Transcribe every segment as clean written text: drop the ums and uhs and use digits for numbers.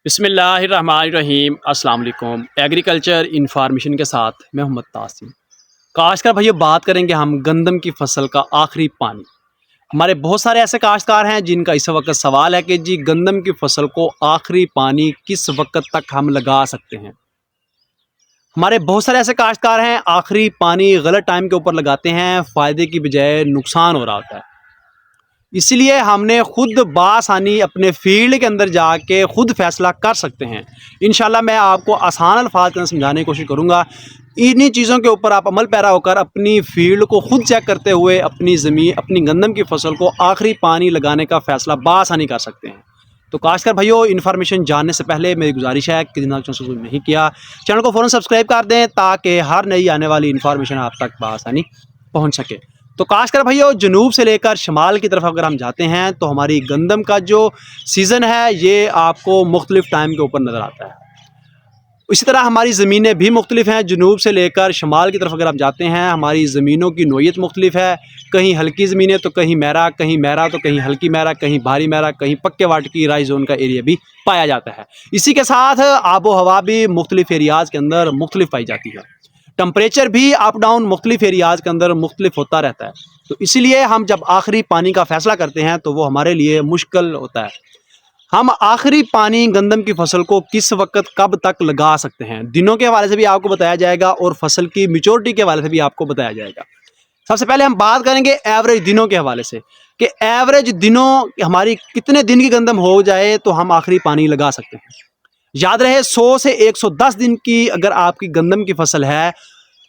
बिस्मिल्लाहिर्रहमानिर्रहीम अस्सलाम वालेकुम। एग्रीकल्चर इन्फॉर्मेशन के साथ मैं मोहम्मद तासिम। काश्तकार भाइयों, बात करेंगे हम गंदम की फसल का आखिरी पानी। हमारे बहुत सारे ऐसे काश्तकार हैं जिनका इस वक्त सवाल है कि जी गंदम की फसल को आखिरी पानी किस वक्त तक हम लगा सकते हैं। हमारे बहुत सारे ऐसे काश्तकार हैं आखिरी पानी गलत टाइम के ऊपर लगाते हैं, फ़ायदे की बजाय नुकसान हो रहा होता है। इसलिए हमने खुद बासानी अपने फील्ड के अंदर जाके खुद फैसला कर सकते हैं। इंशाल्लाह मैं आपको आसान अल्फाज में समझाने की कोशिश करूँगा। इन्हीं चीज़ों के ऊपर आप अमल पैरा होकर अपनी फील्ड को खुद चेक करते हुए अपनी ज़मीन, अपनी गंदम की फसल को आखिरी पानी लगाने का फ़ैसला बासानी कर सकते हैं। तो खासकर भाइयों, इन्फॉर्मेशन जानने से पहले मेरी गुजारिश है कि जिन्होंने चैनल सब्सक्राइब नहीं किया, चैनल को फ़ौरन सब्सक्राइब कर दें ताकि हर नई आने वाली इन्फॉर्मेशन आप तक बासानी पहुँच सके। तो खासकर भाइयों, जनूब से लेकर शमाल की तरफ अगर हम जाते हैं तो हमारी गंदम का जो सीज़न है ये आपको मुख्तलिफ टाइम के ऊपर नज़र आता है। इसी तरह हमारी ज़मीनें भी मुख्तलिफ हैं। जनूब से लेकर शमाल की तरफ अगर आप जाते हैं हमारी ज़मीनों की नोयत मुख्तलिफ है। कहीं हल्की ज़मीनें तो कहीं मैरा, कहीं मैरा तो कहीं हल्की मैरा, कहीं भारी मैरा, कहीं पक्के वाट की राई जोन का एरिया भी पाया जाता है। इसी के साथ आबो हवा भी मुख्तलिफ एरियाज़ के अंदर मुख्तलिफ पाई जाती है। टेम्परेचर भी अप डाउन मुख्तलिफ एरियाज़ के अंदर मुख्तलिफ होता रहता है। तो इसलिए हम जब आखिरी पानी का फ़ैसला करते हैं तो वो हमारे लिए मुश्किल होता है। हम आखिरी पानी गंदम की फसल को किस वक्त कब तक लगा सकते हैं, दिनों के हवाले से भी आपको बताया जाएगा और फसल की मैच्योरिटी के हवाले से भी आपको बताया जाएगा। सबसे पहले हम बात करेंगे एवरेज दिनों के हवाले से कि एवरेज दिनों हमारी कितने दिन की गंदम हो जाए तो हम आखिरी पानी लगा सकते हैं। याद रहे 100 से 110 दिन की अगर आपकी गंदम की फसल है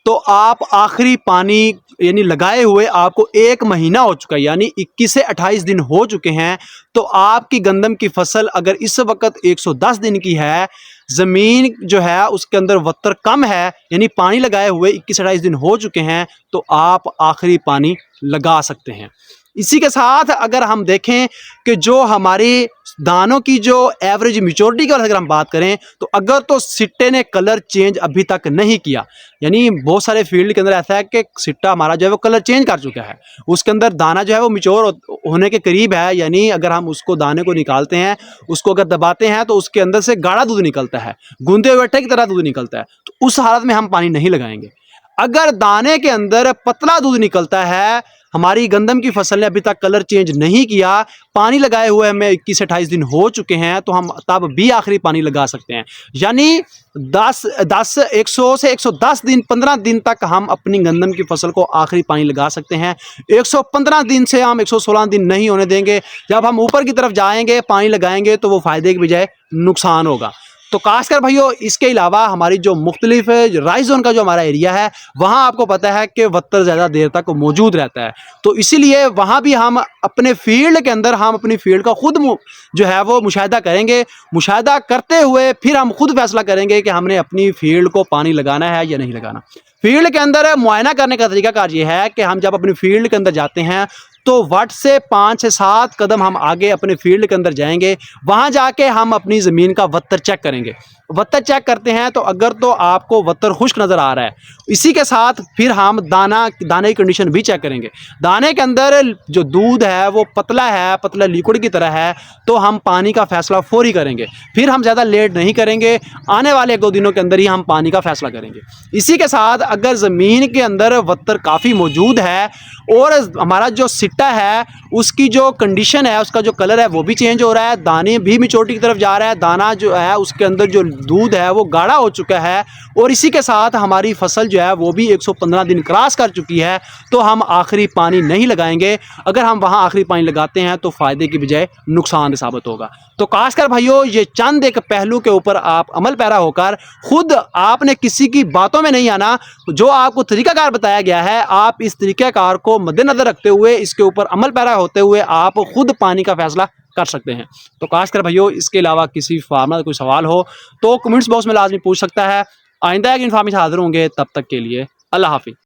तो आप आखिरी पानी यानी लगाए हुए आपको 1 महीना हो चुका है, यानी 21 से 28 दिन हो चुके हैं। तो आपकी गंदम की फसल अगर इस वक्त 110 दिन की है, ज़मीन जो है उसके अंदर वत्तर कम है, यानी पानी लगाए हुए 21 से 28 दिन हो चुके हैं, तो आप आखिरी पानी लगा सकते हैं। इसी के साथ अगर हम देखें कि जो हमारी दानों की जो एवरेज मैच्योरिटी की अगर हम बात करें तो अगर तो सिट्टे ने कलर चेंज अभी तक नहीं किया, यानी बहुत सारे फील्ड के अंदर ऐसा है कि सिट्टा हमारा जो है वो कलर चेंज कर चुका है, उसके अंदर दाना जो है वो मैच्योर होने के करीब है, यानी अगर हम उसको दाने को निकालते हैं, उसको अगर दबाते हैं तो उसके अंदर से गाढ़ा दूध निकलता है, गूंदे हुए आटे की तरह दूध निकलता है, तो उस हालत में हम पानी नहीं लगाएंगे। अगर दाने के अंदर पतला दूध निकलता है, हमारी गंदम की फसल ने अभी तक कलर चेंज नहीं किया, पानी लगाए हुए हमें 21 से 28 दिन हो चुके हैं, तो हम तब भी आखिरी पानी लगा सकते हैं। यानी 100 से 110 दिन 15 दिन तक हम अपनी गंदम की फसल को आखिरी पानी लगा सकते हैं। 115 दिन से हम 116 दिन नहीं होने देंगे। जब हम ऊपर की तरफ जाएंगे पानी लगाएंगे तो वो फ़ायदे की बजाय नुकसान होगा। तो खासकर भाइयों, इसके अलावा हमारी जो मुख्तलिफ राई जोन का जो हमारा एरिया है वहाँ आपको पता है कि वत्तर ज़्यादा देर तक मौजूद रहता है, तो इसीलिए वहाँ भी हम अपने फील्ड के अंदर हम अपनी फील्ड का खुद जो है वो मुशाहिदा करेंगे। मुशाहिदा करते हुए फिर हम खुद फैसला करेंगे कि हमने अपनी फील्ड को पानी लगाना है या नहीं लगाना। फील्ड के अंदर मुआयना करने का तरीकाकार ये है कि हम जब अपनी फील्ड के अंदर जाते हैं तो वट से 5 से 7 कदम हम आगे अपने फील्ड के अंदर जाएंगे, वहाँ जाके हम अपनी ज़मीन का वत्तर चेक करेंगे। वत्तर चेक करते हैं तो अगर तो आपको वत्तर खुश्क नज़र आ रहा है, इसी के साथ फिर हम दाने की कंडीशन भी चेक करेंगे। दाने के अंदर जो दूध है वो पतला है, पतला लिक्विड की तरह है, तो हम पानी का फ़ैसला फौरी करेंगे। फिर हम ज़्यादा लेट नहीं करेंगे, आने वाले 1-2 दिनों के अंदर ही हम पानी का फ़ैसला करेंगे। इसी के साथ अगर ज़मीन के अंदर वत्तर काफ़ी मौजूद है और हमारा जो सिट्टा है उसकी जो कंडीशन है, उसका जो कलर है वो भी चेंज हो रहा है, दाने भी मैच्योरिटी की तरफ जा रहा है, दाना जो है उसके अंदर जो दूध है वो गाढ़ा हो चुका है, और इसी के साथ हमारी फसल जो है वो भी 115 दिन क्रॉस कर चुकी है, तो हम आखिरी पानी नहीं लगाएंगे। अगर हम वहाँ आखिरी पानी लगाते हैं तो फ़ायदे की बजाय नुकसान साबित होगा। तो खासकर भाइयों, ये चंद एक पहलू के ऊपर आप अमल पैरा होकर खुद आपने किसी की बातों में नहीं आना, जो आपको तरीकाकार बताया गया है आप इस तरीकाकार को मद्देनजर रखते हुए इसके ऊपर अमल पैरा होते हुए आप खुद पानी का फैसला कर सकते हैं। तो खासकर भाइयों, इसके अलावा किसी फार्मर का कोई सवाल हो तो कमेंट्स बॉक्स में लाजमी पूछ सकता है। आइंदा एक इन्फॉर्मेशन हाजिर होंगे, तब तक के लिए अल्लाह हाफिज़।